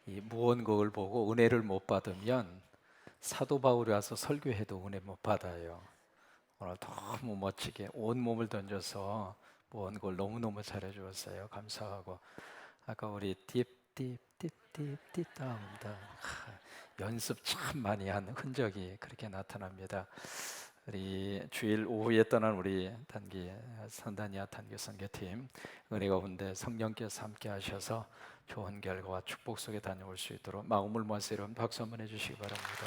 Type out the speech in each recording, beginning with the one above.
이 무언국을 보고 은혜를 못 받으면 사도 바울이 와서 설교해도 은혜 못 받아요. 오늘 너무 멋지게 온 몸을 던져서 무언국을 너무너무 잘해 주었어요. 감사하고 아까 우리 딥딥딥딥딥 다운다 연습 참 많이 한 흔적이 그렇게 나타납니다. 우리 주일 오후에 떠난 우리 단기 선단이야 단기 선교팀 은혜 가운데 성령께서 함께 하셔서 좋은 결과와 축복 속에 다녀올 수 있도록 마음을 모아서 여러분 박수 한번 해주시기 바랍니다.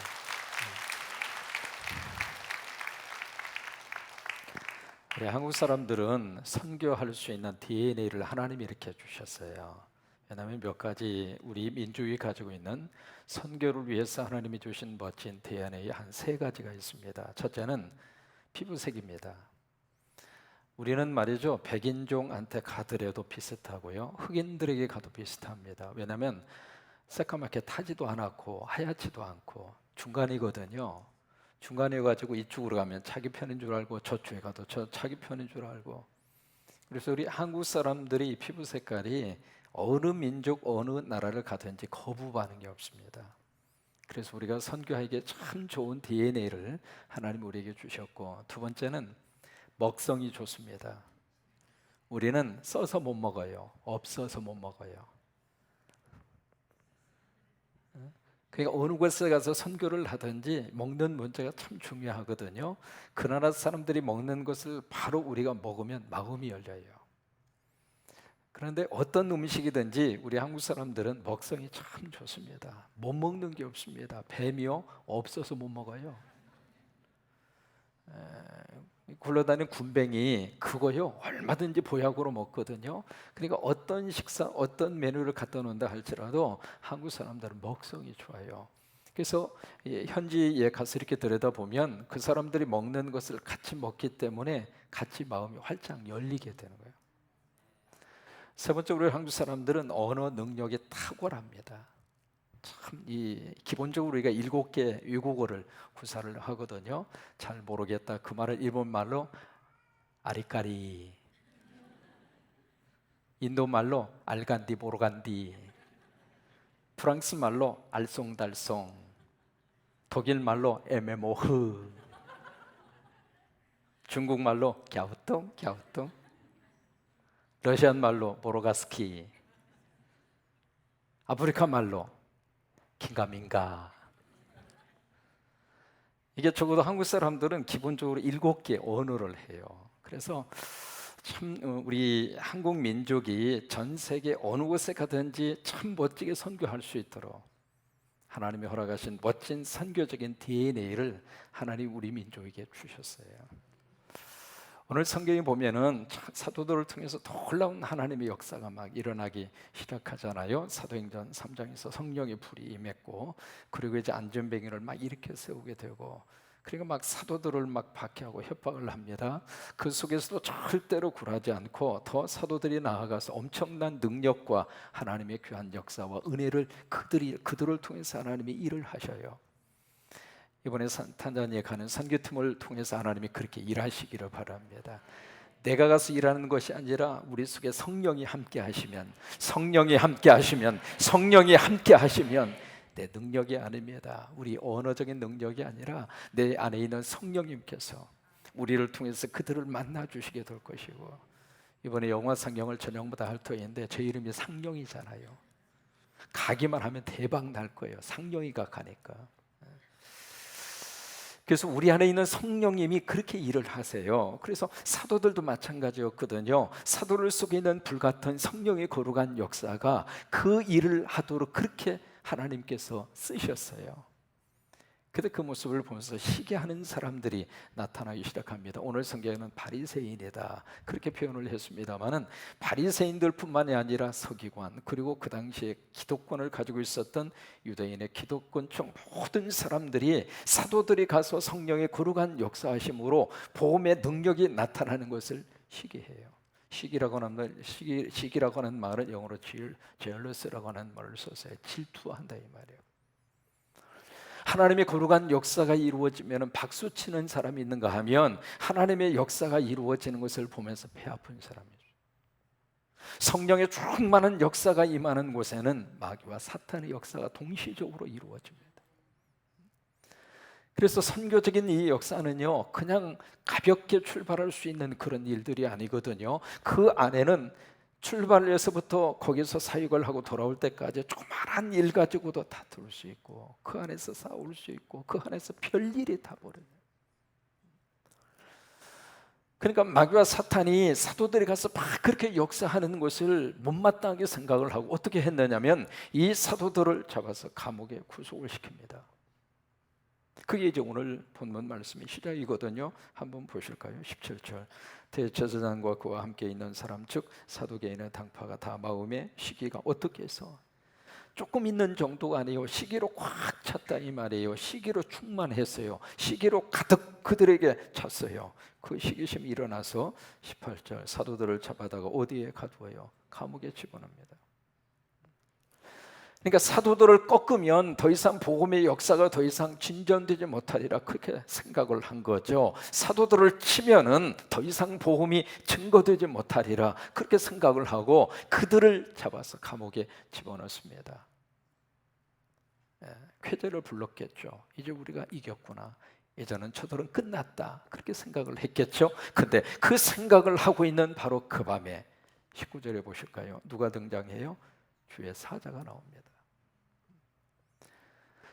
우리 한국 사람들은 선교할 수 있는 DNA를 하나님이 이렇게 주셨어요. 왜냐하면 몇 가지 우리 민족이 가지고 있는 선교를 위해서 하나님이 주신 멋진 DNA 한 세 가지가 있습니다. 첫째는 피부색입니다. 우리는 말이죠, 백인종한테 가더라도 비슷하고요, 흑인들에게 가도 비슷합니다. 왜냐하면 새까맣게 타지도 않았고 하얗지도 않고 중간이거든요. 중간에 가지고 이쪽으로 가면 자기 편인 줄 알고 저쪽에 가도 저 자기 편인 줄 알고. 그래서 우리 한국 사람들이 피부 색깔이 어느 민족 어느 나라를 가든지 거부 반응이 없습니다. 그래서 우리가 선교하기에 참 좋은 DNA를 하나님 우리에게 주셨고, 두 번째는 먹성이 좋습니다. 우리는 써서 못 먹어요. 없어서 못 먹어요. 그러니까 어느 곳에 가서 선교를 하든지 먹는 문제가 참 중요하거든요. 그 나라 사람들이 먹는 것을 바로 우리가 먹으면 마음이 열려요. 그런데 어떤 음식이든지 우리 한국 사람들은 먹성이 참 좋습니다. 못 먹는 게 없습니다. 뱀이요? 없어서 못 먹어요. 굴러다니는 군뱅이 그거요 얼마든지 보약으로 먹거든요. 그러니까 어떤 식사 어떤 메뉴를 갖다 놓는다 할지라도 한국 사람들은 먹성이 좋아요. 그래서 현지에 가서 이렇게 들여다보면 그 사람들이 먹는 것을 같이 먹기 때문에 같이 마음이 활짝 열리게 되는 거예요. 세 번째로 한국 사람들은 언어 능력이 탁월합니다. 참 이 기본적으로 우리가 7개 외국어를 구사를 하거든요. 잘 모르겠다 그 말을 일본 말로 아리까리, 인도 말로 알간디 보르간디, 프랑스 말로 알쏭달쏭, 독일 말로 에메모흐, 중국 말로 갸우뚱 갸우뚱, 러시안 말로 보로가스키, 아프리카 말로 긴가민가. 이게 적어도 한국 사람들은 기본적으로 7개 언어를 해요. 그래서 참 우리 한국 민족이 전 세계 어느 곳에 가든지 참 멋지게 선교할 수 있도록 하나님이 허락하신 멋진 선교적인 DNA를 하나님 우리 민족에게 주셨어요. 오늘 성경에 보면은 사도들을 통해서 놀라운 하나님의 역사가 막 일어나기 시작하잖아요. 사도행전 3장에서 성령의 불이 임했고, 그리고 이제 안전뱅이를 막 일으켜 세우게 되고, 그러니까 막 사도들을 막 박해하고 협박을 합니다. 그 속에서도 절대로 굴하지 않고 더 사도들이 나아가서 엄청난 능력과 하나님의 귀한 역사와 은혜를 그들을 통해서 하나님이 일을 하셔요. 이번에 탄자니아에 가는 선교팀을 통해서 하나님이 그렇게 일하시기를 바랍니다. 내가 가서 일하는 것이 아니라 우리 속에 성령이 함께 하시면, 성령이 함께 하시면, 성령이 함께 하시면 내 능력이 아닙니다. 우리 언어적인 능력이 아니라 내 안에 있는 성령님께서 우리를 통해서 그들을 만나 주시게 될 것이고, 이번에 영화 상영을 저녁마다 할 터인데 제 이름이 상령이잖아요. 가기만 하면 대박 날 거예요. 상령이가 가니까. 그래서 우리 안에 있는 성령님이 그렇게 일을 하세요. 그래서 사도들도 마찬가지였거든요. 사도를 속에 있는 불같은 성령의 거룩한 역사가 그 일을 하도록 그렇게 하나님께서 쓰셨어요. 그때 그 모습을 보면서 시기하는 사람들이 나타나기 시작합니다. 오늘 성경에는 바리새인이다 그렇게 표현을 했습니다마는 바리새인들뿐만이 아니라 서기관, 그리고 그 당시에 기독권을 가지고 있었던 유대인의 기독권층 모든 사람들이 사도들이 가서 성령의 거룩한 역사하심으로 복음의 능력이 나타나는 것을 시기해요. 시기라고 하는 말은 영어로 jealous라고 하는 말을 써서 질투한다 이 말이에요. 하나님의 거룩한 역사가 이루어지면 박수 치는 사람이 있는가 하면 하나님의 역사가 이루어지는 것을 보면서 배 아픈 사람이죠. 성령의 충만한 역사가 임하는 곳에는 마귀와 사탄의 역사가 동시적으로 이루어집니다. 그래서 선교적인 이 역사는요, 그냥 가볍게 출발할 수 있는 그런 일들이 아니거든요. 그 안에는 출발해서부터 거기서 사역을 하고 돌아올 때까지 조그마한 일 가지고도 다툴 수 있고, 그 안에서 싸울 수 있고, 그 안에서 별일이 다 벌어져요. 그러니까 마귀와 사탄이 사도들이 가서 막 그렇게 역사하는 것을 못마땅하게 생각을 하고 어떻게 했느냐면 이 사도들을 잡아서 감옥에 구속을 시킵니다. 그게 이제 오늘 본문 말씀의 시작이거든요. 한번 보실까요? 17절. 대제사장과 그와 함께 있는 사람 즉 사두개인의 당파가 다 마음의 시기가 어떻게 해서 조금 있는 정도가 아니에요. 시기로 꽉 찼다 이 말이에요. 시기로 충만했어요. 시기로 가득 그들에게 찼어요. 그 시기심이 일어나서 18절 사도들을 잡아다가 어디에 가두어요? 감옥에 집어넣습니다. 그러니까 사도들을 꺾으면 더 이상 복음의 역사가 더 이상 진전되지 못하리라 그렇게 생각을 한 거죠. 사도들을 치면은 더 이상 복음이 증거되지 못하리라 그렇게 생각을 하고 그들을 잡아서 감옥에 집어넣습니다. 쾌재를 불렀겠죠. 이제 우리가 이겼구나. 이제는 저들은 끝났다 그렇게 생각을 했겠죠. 근데 그 생각을 하고 있는 바로 그 밤에 19절에 보실까요? 누가 등장해요? 주의 사자가 나옵니다.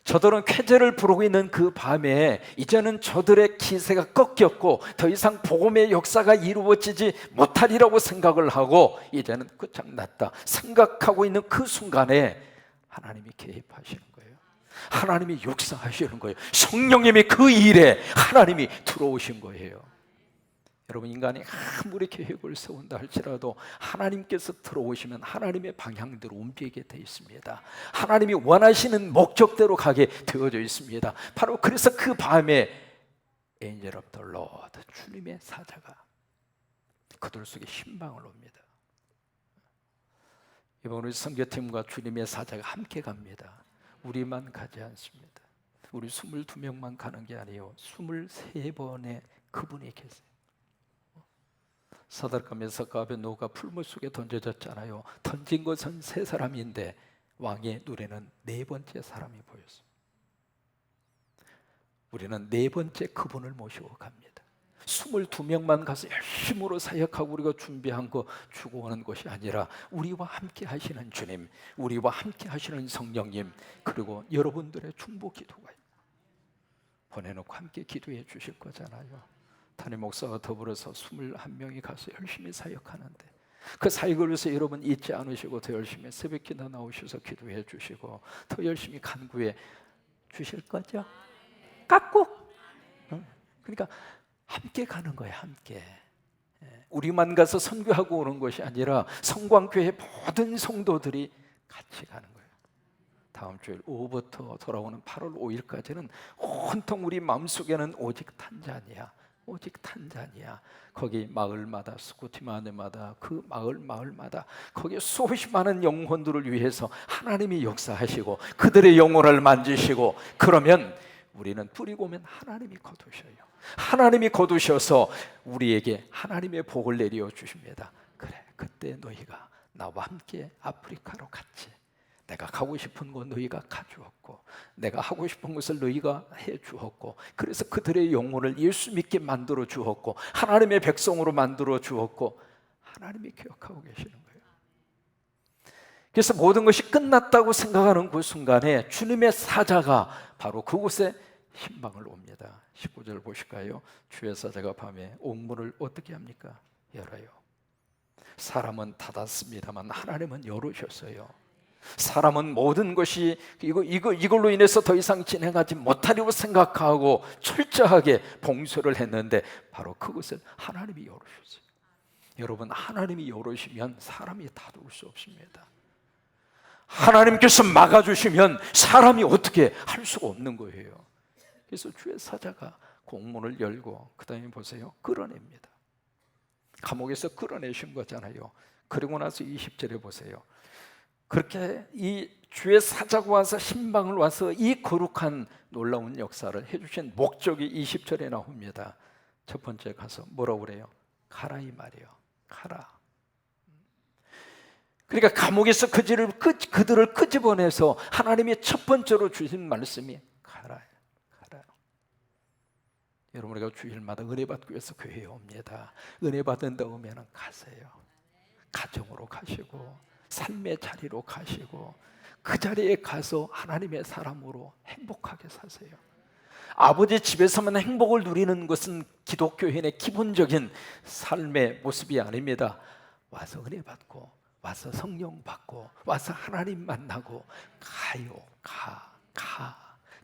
저들은 쾌재를 부르고 있는 그 밤에 이제는 저들의 기세가 꺾였고 더 이상 복음의 역사가 이루어지지 못하리라고 생각을 하고 이제는 끝장났다 생각하고 있는 그 순간에 하나님이 개입하시는 거예요. 하나님이 역사하시는 거예요. 성령님이 그 일에 하나님이 들어오신 거예요. 여러분, 인간이 아무리 계획을 세운다 할지라도 하나님께서 들어오시면 하나님의 방향대로 움직이게 되어 있습니다. 하나님이 원하시는 목적대로 가게 되어져 있습니다. 바로 그래서 그 밤에 Angel of the Lord, 주님의 사자가 그들 속에 신방을 옵니다. 이번 우리 선교팀과 주님의 사자가 함께 갑니다. 우리만 가지 않습니다. 우리 22명만 가는 게 아니에요. 23번의 그분이 계세요. 사드락과 메삭과 아벳노고가 풀무 속에 던져졌잖아요. 던진 것은 3사람인데 왕의 눈에는 4번째 사람이 보였어요. 우리는 4번째 그분을 모시고 갑니다. 22명만 가서 열심으로 사역하고 우리가 준비한 거 주고 오는 것이 아니라 우리와 함께 하시는 주님, 우리와 함께 하시는 성령님, 그리고 여러분들의 중보 기도가 보내놓고 함께 기도해 주실 거잖아요. 담임 목사와 더불어서 21명이 가서 열심히 사역하는데 그 사역을 위해서 여러분 잊지 않으시고 더 열심히 새벽기도 나오셔서 기도해 주시고 더 열심히 간구해 주실 거죠? 깍꼭. 그러니까 함께 가는 거예요. 함께. 우리만 가서 선교하고 오는 것이 아니라 성광교회 모든 성도들이 같이 가는 거예요. 다음 주일 오후부터 돌아오는 8월 5일까지는 온통 우리 마음속에는 오직 탄자니아, 오직 탄자니아. 거기 마을마다 스코티마네마다 그 마을마다 거기에 수없이 많은 영혼들을 위해서 하나님이 역사하시고 그들의 영혼을 만지시고 그러면 우리는 뿌리고 오면 하나님이 거두셔요. 하나님이 거두셔서 우리에게 하나님의 복을 내려 주십니다. 그래, 그때 너희가 나와 함께 아프리카로 갔지. 내가 가고 싶은 곳 너희가 가주었고 내가 하고 싶은 것을 너희가 해주었고 그래서 그들의 영혼을 예수 믿게 만들어 주었고 하나님의 백성으로 만들어 주었고 하나님이 기억하고 계시는 거예요. 그래서 모든 것이 끝났다고 생각하는 그 순간에 주님의 사자가 바로 그곳에 신방을 옵니다. 19절 보실까요? 주의 사자가 밤에 옥문을 어떻게 합니까? 열어요. 사람은 닫았습니다만 하나님은 열으셨어요. 사람은 모든 것이 이걸로 인해서 더 이상 진행하지 못하려고 생각하고 철저하게 봉쇄를 했는데 바로 그것을 하나님이 열으셨어요. 여러분, 하나님이 열으시면 사람이 닫을 수 없습니다. 하나님께서 막아주시면 사람이 어떻게 할 수가 없는 거예요. 그래서 주의 사자가 공문을 열고 그 다음에 보세요, 끌어냅니다. 감옥에서 끌어내신 거잖아요. 그리고 나서 20절에 보세요. 그렇게 이 주의 사자가 와서 신방을 와서 이 거룩한 놀라운 역사를 해주신 목적이 20절에 나옵니다. 첫 번째 가서 뭐라고 그래요? 가라 이 말이에요. 가라. 그러니까 감옥에서 그들을 끄집어내서 하나님이 첫 번째로 주신 말씀이 가라. 여러분, 우리가 주일마다 은혜 받기 위해서 교회에 옵니다. 은혜 받은다 오면 가세요. 가정으로 가시고 삶의 자리로 가시고 그 자리에 가서 하나님의 사람으로 행복하게 사세요. 아버지 집에서만 행복을 누리는 것은 기독교인의 기본적인 삶의 모습이 아닙니다. 와서 은혜 받고 와서 성령 받고 와서 하나님 만나고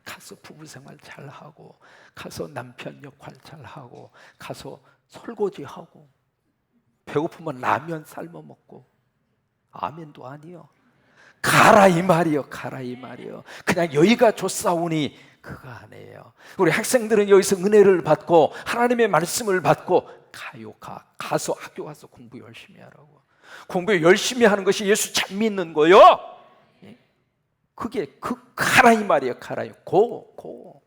가서 부부생활 잘하고 가서 남편 역할 잘하고 가서 설거지하고 배고프면 라면 삶아 먹고 아멘도 아니요. 가라 이 말이요. 그냥 여기가 좋사오니 그거 아니에요. 우리 학생들은 여기서 은혜를 받고 하나님의 말씀을 받고 가서 학교 가서 공부 열심히 하라고. 공부 열심히 하는 것이 예수 잘 믿는 거요. 그게 가라 이 말이에요. go.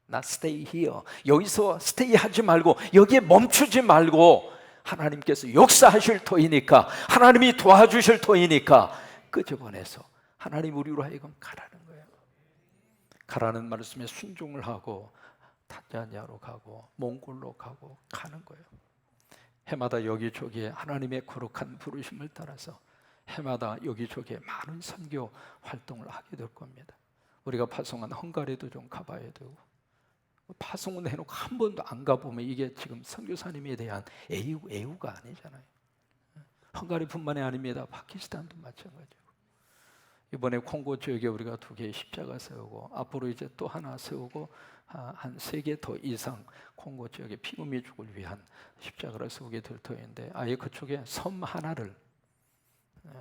나 stay here. 여기서 stay 하지 말고 여기에 멈추지 말고 하나님께서 역사하실 터이니까 하나님이 도와주실 터이니까 끄집어내서 하나님 우리로 하여금 가라는 거예요. 가라는 말씀에 순종을 하고 탄자니아로 가고 몽골로 가고 가는 거예요. 해마다 여기저기에 하나님의 거룩한 부르심을 따라서 해마다 여기저기에 많은 선교 활동을 하게 될 겁니다. 우리가 파송한 헝가리도 좀 가봐야 되고, 파송은 해놓고 한 번도 안 가보면 이게 지금 선교사님에 대한 애우가 아니잖아요. 헝가리뿐만이 아닙니다. 파키스탄도 마찬가지고. 이번에 콩고 지역에 우리가 2개의 십자가 세우고 앞으로 이제 또 하나 세우고 한 3개 더 이상 콩고 지역의 피그미족을 위한 십자가를 세우게 될 터인데 아예 그쪽에 섬 하나를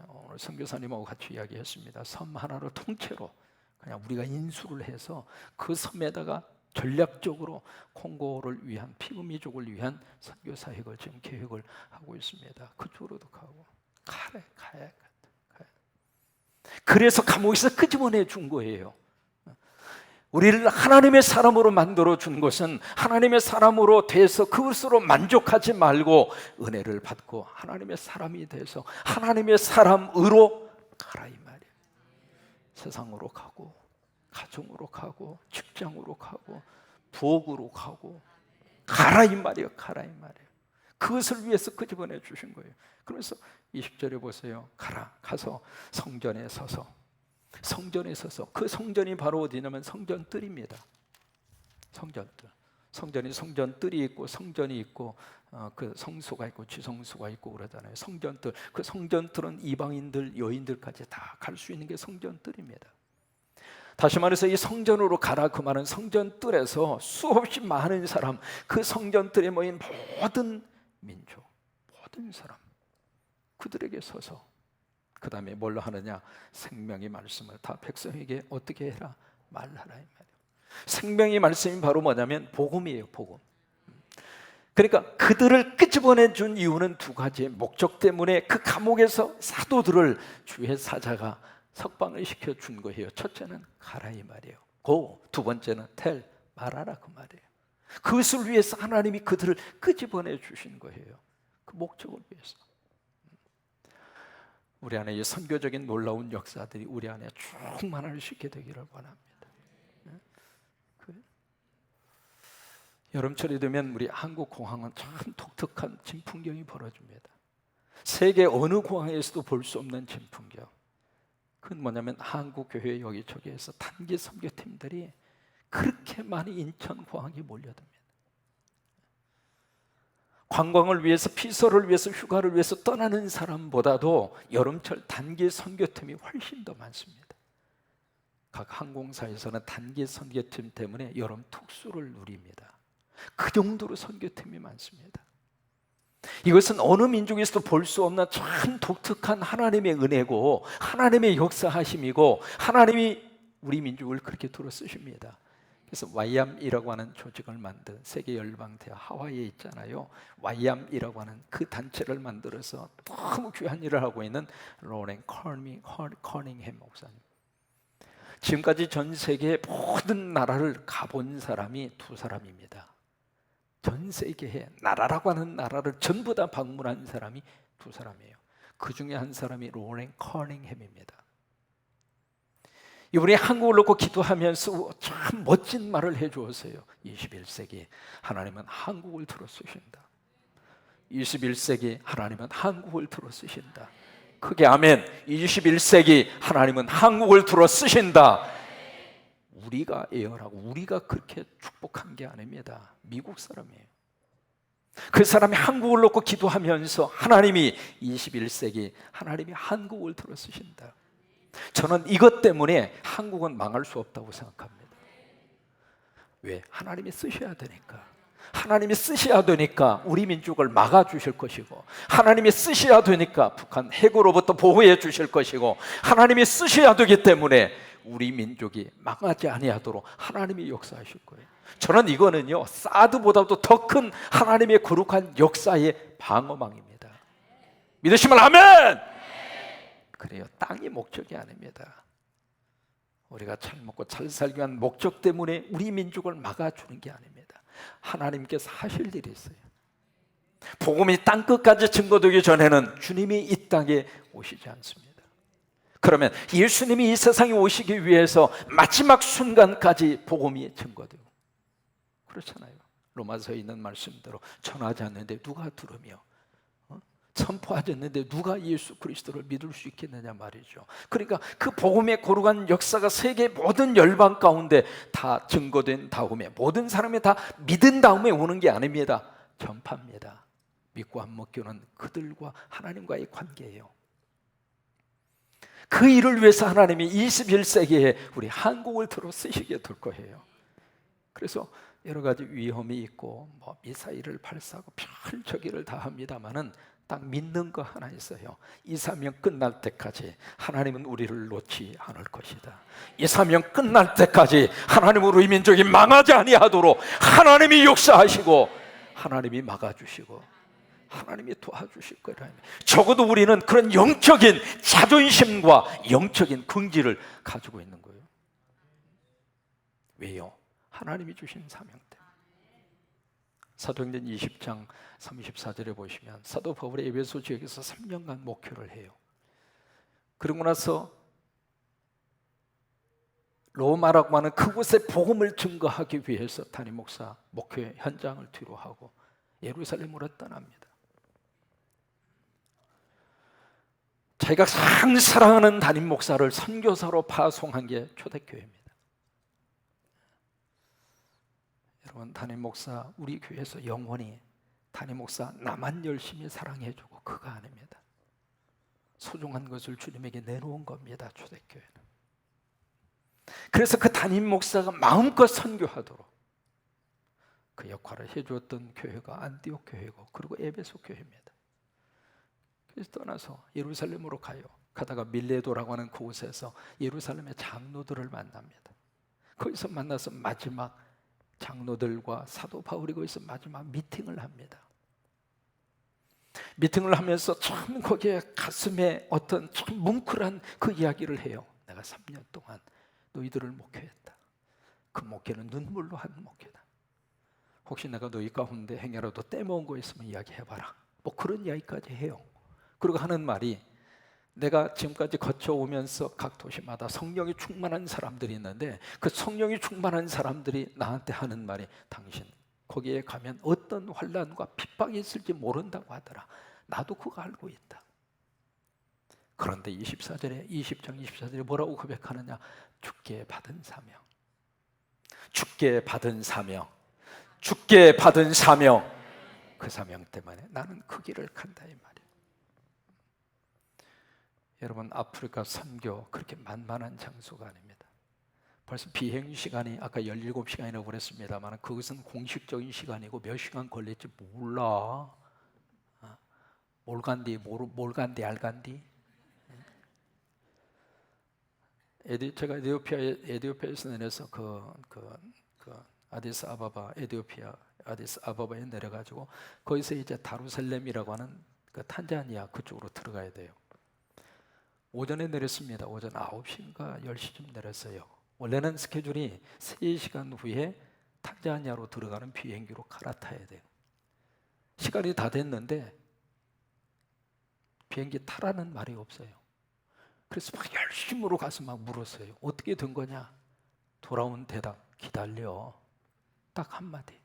오늘 선교사님하고 같이 이야기했습니다. 섬 하나를 통째로 그냥 우리가 인수를 해서 그 섬에다가 전략적으로 콩고를 위한 피그미족을 위한 선교 사역을 지금 계획을 하고 있습니다. 그쪽으로도 가고 가야. 그래서 감옥에서 끄집어내 준 거예요. 우리를 하나님의 사람으로 만들어 준 것은 하나님의 사람으로 돼서 그것으로 만족하지 말고 은혜를 받고 하나님의 사람이 돼서 하나님의 사람으로 가라 이 말이에요. 세상으로 가고 가정으로 가고 직장으로 가고 부엌으로 가고 가라 이 말이에요. 그것을 위해서 끄집어내 주신 거예요. 그래서 20절에 보세요. 가서 성전에 서서 그 성전이 바로 어디냐면 성전뜰입니다. 성전뜰이 있고 성전이 있고 그 성소가 있고 지성소가 있고 그러잖아요. 성전뜰, 그 성전뜰은 이방인들 여인들까지 다 갈 수 있는 게 성전뜰입니다. 다시 말해서 이 성전으로 가라 그 말은 성전뜰에서 수없이 많은 사람, 그 성전뜰에 모인 모든 민족, 모든 사람 그들에게 서서 그 다음에 뭘로 하느냐? 생명의 말씀을 다 백성에게 어떻게 해라? 말하라 이 말이에요. 생명의 말씀이 바로 뭐냐면 복음이에요. 복음. 그러니까 그들을 끄집어내 준 이유는 2가지의 목적 때문에 그 감옥에서 사도들을 주의 사자가 석방을 시켜준 거예요. 첫째는 가라 이 말이에요. 고. 2번째는 tell, 말하라 그 말이에요. 그것을 위해서 하나님이 그들을 끄집어내 주신 거예요. 그 목적을 위해서. 우리 안에 이 선교적인 놀라운 역사들이 우리 안에 충만할 수 있게 되기를 원합니다. 여름철이 되면 우리 한국 공항은 참 독특한 진풍경이 벌어집니다. 세계 어느 공항에서도 볼 수 없는 진풍경. 그건 뭐냐면 한국 교회 여기저기에서 단기 선교팀들이 그렇게 많이 인천공항에 몰려듭니다. 관광을 위해서, 피서를 위해서, 휴가를 위해서 떠나는 사람보다도 여름철 단기 선교팀이 훨씬 더 많습니다. 각 항공사에서는 단기 선교팀 때문에 여름 특수를 누립니다. 그 정도로 선교팀이 많습니다. 이것은 어느 민족에서도 볼 수 없는 참 독특한 하나님의 은혜고 하나님의 역사하심이고 하나님이 우리 민족을 그렇게 들어 쓰십니다. 그래서 YAM이라고 하는 조직을 만든 세계열방대학 하와이에 있잖아요. YAM이라고 하는 그 단체를 만들어서 너무 귀한 일을 하고 있는 로렌 커닝햄 목사님. 지금까지 전 세계의 모든 나라를 가본 사람이 2사람입니다. 전 세계의 나라라고 하는 나라를 전부 다 방문한 사람이 2사람이에요. 그 중에 한 사람이 로렌 커닝햄입니다. 이분이 한국을 놓고 기도하면서 참 멋진 말을 해주었어요. 21세기 하나님은 한국을 들어 쓰신다. 21세기 하나님은 한국을 들어 쓰신다. 크게 아멘. 21세기 하나님은 한국을 들어 쓰신다. 우리가 예언하고 우리가 그렇게 축복한 게 아닙니다. 미국 사람이에요. 그 사람이 한국을 놓고 기도하면서 하나님이 21세기 하나님이 한국을 들어 쓰신다. 저는 이것 때문에 한국은 망할 수 없다고 생각합니다. 왜? 하나님이 쓰셔야 되니까. 하나님이 쓰셔야 되니까 우리 민족을 막아주실 것이고, 하나님이 쓰셔야 되니까 북한 핵으로부터 보호해 주실 것이고, 하나님이 쓰셔야 되기 때문에 우리 민족이 망하지 아니하도록 하나님이 역사하실 거예요. 저는 이거는요, 사드보다도 더 큰 하나님의 거룩한 역사의 방어망입니다. 믿으시면 아멘! 그래요. 땅이 목적이 아닙니다. 우리가 잘 먹고 잘 살기 위한 목적 때문에 우리 민족을 막아주는 게 아닙니다. 하나님께서 하실 일이 있어요. 복음이 땅끝까지 증거되기 전에는 주님이 이 땅에 오시지 않습니다. 그러면 예수님이 이 세상에 오시기 위해서 마지막 순간까지 복음이 증거되고, 그렇잖아요. 로마서에 있는 말씀대로 전하지 않는데 누가 들으며 선포하지 않는데 누가 예수 그리스도를 믿을 수 있겠느냐 말이죠. 그러니까 그 복음의 거룩한 역사가 세계 모든 열방 가운데 다 증거된 다음에 모든 사람이 다 믿은 다음에 오는 게 아닙니다. 전파입니다. 믿고 안 먹기는 그들과 하나님과의 관계예요. 그 일을 위해서 하나님이 21세기에 우리 한국을 들어 쓰시게 될 거예요. 그래서 여러 가지 위험이 있고 미사일을 발사하고 별저기를 다 합니다마는 딱 믿는 거 하나 있어요. 이 사명 끝날 때까지 하나님은 우리를 놓지 않을 것이다. 이 사명 끝날 때까지 하나님은 우리 민족이 망하지 아니하도록 하나님이 역사하시고 하나님이 막아주시고 하나님이 도와주실 거라. 적어도 우리는 그런 영적인 자존심과 영적인 긍지를 가지고 있는 거예요. 왜요? 하나님이 주신 사명 때문에. 사도행전 20장 34절에 보시면 사도 바울이 에베소 지역에서 3년간 목회를 해요. 그러고 나서 로마라고 하는 그곳에 복음을 증거하기 위해서 담임 목사 목회 현장을 뒤로 하고 예루살렘으로 떠납니다. 자기가 상 사랑하는 담임 목사를 선교사로 파송한 게 초대교회입니다. 여러분, 담임 목사 우리 교회에서 영원히 담임 목사 나만 열심히 사랑해주고 그거 아닙니다. 소중한 것을 주님에게 내놓은 겁니다. 초대교회는. 그래서 그 담임 목사가 마음껏 선교하도록 그 역할을 해주었던 교회가 안디옥 교회고, 그리고 에베소 교회입니다. 그래서 떠나서 예루살렘으로 가요. 가다가 밀레도라고 하는 그곳에서 예루살렘의 장로들을 만납니다. 거기서 만나서 마지막 장로들과 사도 바울이 거기서 마지막 미팅을 합니다. 미팅을 하면서 참 거기에 가슴에 어떤 참 뭉클한 그 이야기를 해요. 내가 3년 동안 너희들을 목회했다. 그 목회는 눈물로 한 목회다. 혹시 내가 너희 가운데 행여라도 떼먹은 거 있으면 이야기해봐라. 뭐 그런 이야기까지 해요. 그리고 하는 말이, 내가 지금까지 거쳐오면서 각 도시마다 성령이 충만한 사람들이 있는데 그 성령이 충만한 사람들이 나한테 하는 말이, 당신 거기에 가면 어떤 환난과 핍박이 있을지 모른다고 하더라. 나도 그거 알고 있다. 그런데 20장 24절에 뭐라고 고백하느냐? 주께 받은 사명, 주께 받은 사명, 주께 받은 사명, 그 사명 때문에 나는 그 길을 간다 이 말이에요. 여러분, 아프리카 선교 그렇게 만만한 장소가 아닙니다. 벌써 비행 시간이 아까 17시간이라고 그랬습니다만 그것은 공식적인 시간이고 몇 시간 걸릴지 몰라. 뭘 간디 알간디? 제가 에티오피아에서 내려서 아디스 아바바, 에티오피아 아디스 아바바에 내려가지고 거기서 이제 다루살렘이라고 하는 그 탄자니아 그쪽으로 들어가야 돼요. 오전에 내렸습니다. 오전 9시인가 10시쯤 내렸어요. 원래는 스케줄이 3시간 후에 탄자니아로 들어가는 비행기로 갈아타야 돼요. 시간이 다 됐는데 비행기 타라는 말이 없어요. 그래서 막 열심으로 가서 막 물었어요. 어떻게 된 거냐? 돌아온 대답, 기다려. 딱 한마디.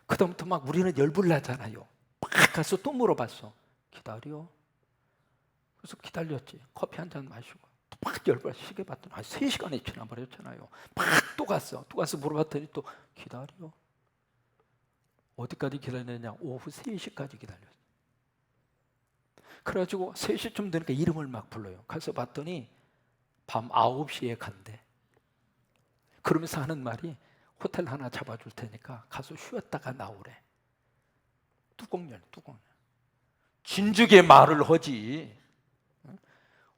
그다음부터 막 우리는 열불나잖아요. 막 가서 또 물어봤어. 기다려. 그래서 기다렸지. 커피 한 잔 마시고 또 막 열불 시계 봤더니 3시간이 지나버렸잖아요. 막 또 갔어. 또 가서 물어봤더니 또 기다려. 어디까지 기다렸냐? 오후 3시까지 기다렸어. 그래가지고 3시쯤 되니까 이름을 막 불러요. 가서 봤더니 밤 9시에 간대. 그러면서 하는 말이 호텔 하나 잡아줄 테니까 가서 쉬었다가 나오래. 뚜껑. 진즉에 말을 하지.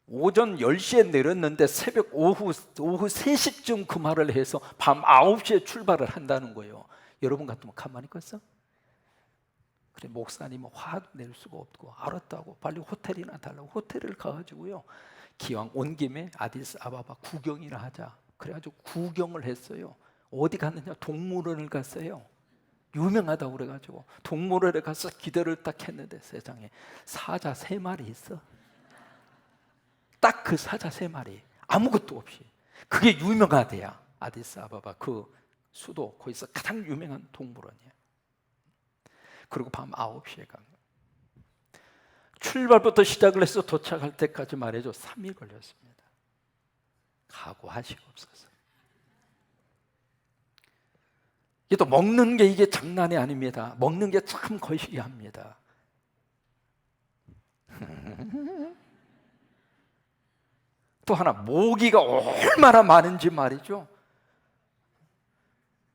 오전 10시에 내렸는데 새벽 오후 3시쯤 그 말을 해서 밤 9시에 출발을 한다는 거예요. 여러분 같으면 가만히 있겠어? 그래, 목사님은 화도 낼 수가 없고 알았다고 빨리 호텔이나 달라고 호텔을 가가지고요. 기왕 온 김에 아디스아바바 구경이나 하자. 그래가지고 구경을 했어요. 어디 갔느냐? 동물원을 갔어요. 유명하다고 그래가지고 동물원에 가서 기대를 딱 했는데 세상에 사자 3마리 있어. 딱 그 사자 3마리 아무것도 없이. 그게 유명하대야. 아디스아바바 그 수도 거기서 가장 유명한 동물원이야. 그리고 밤 9시에 간 거예요. 출발부터 시작을 해서 도착할 때까지 말해줘 3일 걸렸습니다. 각오하시옵소서. 이게 또 먹는 게 이게 장난이 아닙니다. 먹는 게 참 거시기합니다. 또 하나 모기가 얼마나 많은지 말이죠.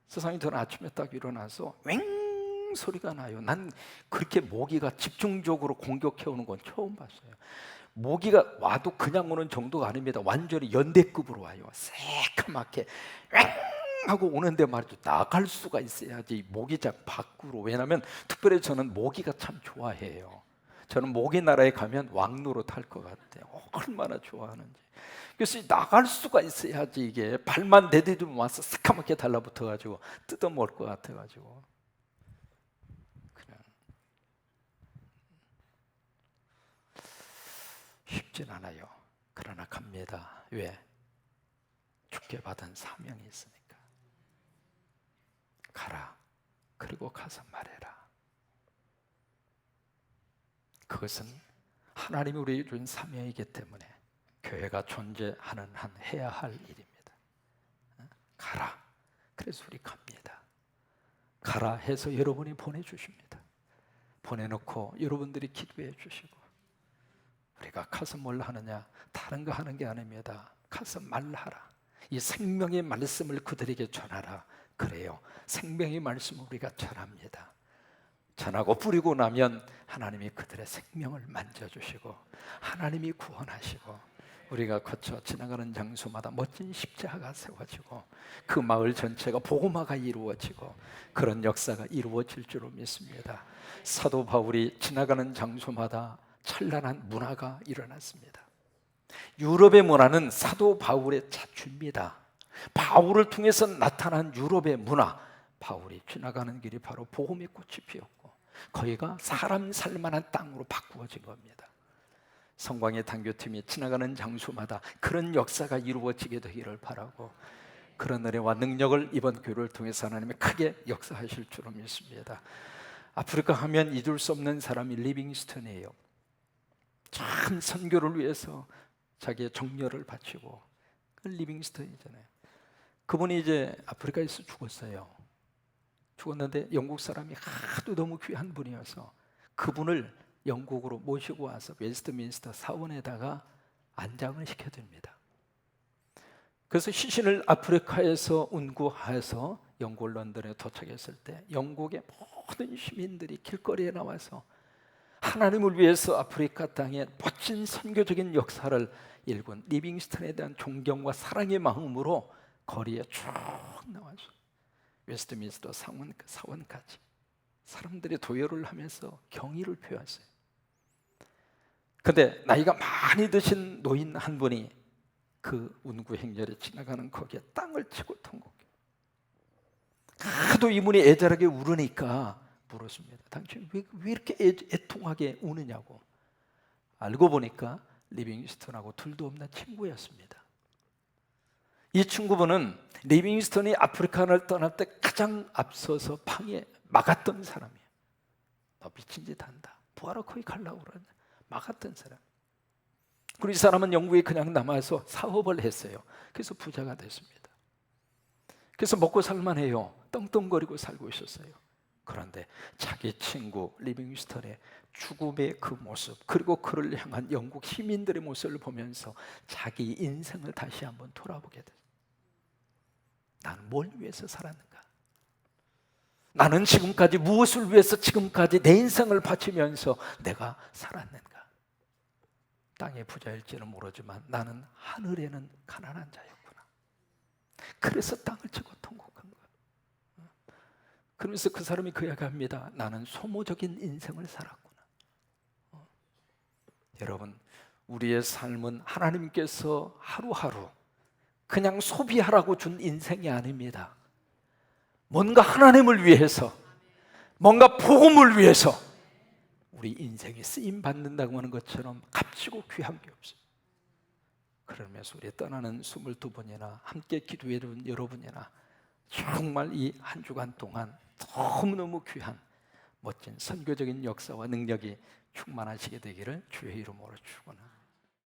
세상에 저는 아침에 딱 일어나서 왱 소리가 나요. 난 그렇게 모기가 집중적으로 공격해오는 건 처음 봤어요. 모기가 와도 그냥 오는 정도가 아닙니다. 완전히 연대급으로 와요. 새까맣게 왱 하고 오는데 말이죠. 나갈 수가 있어야지 모기장 밖으로. 왜냐하면 특별히 저는 모기가 참 좋아해요. 저는 모기 나라에 가면 왕노릇 할 것 같아요. 얼마나 좋아하는지. 그래서 나갈 수가 있어야지. 이게 발만 내디디면 와서 새까맣게 달라붙어가지고 뜯어먹을 것 같아가지고 그냥 쉽진 않아요. 그러나 갑니다. 왜? 주께 받은 사명이 있으니까. 가라. 그리고 가서 말해라. 그것은 하나님이 우리에게 준 사명이기 때문에 교회가 존재하는 한 해야 할 일입니다. 가라. 그래서 우리 갑니다. 가라 해서 여러분이 보내주십니다. 보내놓고 여러분들이 기도해 주시고 우리가 가서 뭘 하느냐? 다른 거 하는 게 아닙니다. 가서 말하라. 이 생명의 말씀을 그들에게 전하라. 그래요. 생명의 말씀을 우리가 전합니다. 전하고 뿌리고 나면 하나님이 그들의 생명을 만져주시고 하나님이 구원하시고 우리가 거쳐 지나가는 장소마다 멋진 십자가가 세워지고 그 마을 전체가 복음화가 이루어지고 그런 역사가 이루어질 줄로 믿습니다. 사도 바울이 지나가는 장소마다 찬란한 문화가 일어났습니다. 유럽의 문화는 사도 바울의 자취입니다. 바울을 통해서 나타난 유럽의 문화, 바울이 지나가는 길이 바로 복음의 꽃이 피었고 거기가 사람 살만한 땅으로 바꾸어진 겁니다. 성광의 단교팀이 지나가는 장소마다 그런 역사가 이루어지게 되기를 바라고 그런 은혜와 능력을 이번 교회를 통해서 하나님이 크게 역사하실 줄로 믿습니다. 아프리카 하면 잊을 수 없는 사람이 리빙스턴이에요. 참 선교를 위해서 자기의 정열을 바치고 그 리빙스턴이잖아요. 그분이 이제 아프리카에서 죽었어요. 죽었는데 영국 사람이 하도 너무 귀한 분이어서 그분을 영국으로 모시고 와서 웨스트민스터 사원에다가 안장을 시켜줍니다. 그래서 시신을 아프리카에서 운구해서 영국 런던에 도착했을 때 영국의 모든 시민들이 길거리에 나와서 하나님을 위해서 아프리카 땅에 멋진 선교적인 역사를 일군 리빙스턴에 대한 존경과 사랑의 마음으로 거리에 쭉 나와서 웨스트민스터 사원까지 사람들이 도열을 하면서 경의를 표했어요. 근데 나이가 많이 드신 노인 한 분이 그 운구 행렬에 지나가는 거기에 땅을 치고 통곡해요. 하도 이분이 애절하게 울으니까 물었습니다. 당신 왜 이렇게 애통하게 우느냐고. 알고 보니까 리빙스턴하고 둘도 없는 친구였습니다. 이 친구분은 리빙스턴이 아프리카를 떠날 때 가장 앞서서 방에 막았던 사람이에요. 너 미친 짓 한다, 뭐하러 거기 가려고 그러냐, 막았던 사람. 그리고 이 사람은 영국에 그냥 남아서 사업을 했어요. 그래서 부자가 됐습니다. 그래서 먹고 살만해요. 떵떵거리고 살고 있었어요. 그런데 자기 친구 리빙스턴의 죽음의 그 모습, 그리고 그를 향한 영국 시민들의 모습을 보면서 자기 인생을 다시 한번 돌아보게 됐어요. 나는 뭘 위해서 살았는가? 나는 지금까지 무엇을 위해서 지금까지 내 인생을 바치면서 내가 살았는가? 땅의 부자일지는 모르지만 나는 하늘에는 가난한 자였구나. 그래서 땅을 치고 통곡한 거야. 그러면서 그 사람이 그 이야기합니다. 나는 소모적인 인생을 살았구나. 여러분, 우리의 삶은 하나님께서 하루하루 그냥 소비하라고 준 인생이 아닙니다. 뭔가 하나님을 위해서, 뭔가 복음을 위해서 우리 인생이 쓰임 받는다고 하는 것처럼 값지고 귀한 게 없어요. 그러면서 우리 떠나는 22분이나 함께 기도해 준 여러분이나 정말 이 한 주간 동안 너무너무 귀한 멋진 선교적인 역사와 능력이 충만하시게 되기를 주의 이름으로 축원합니다.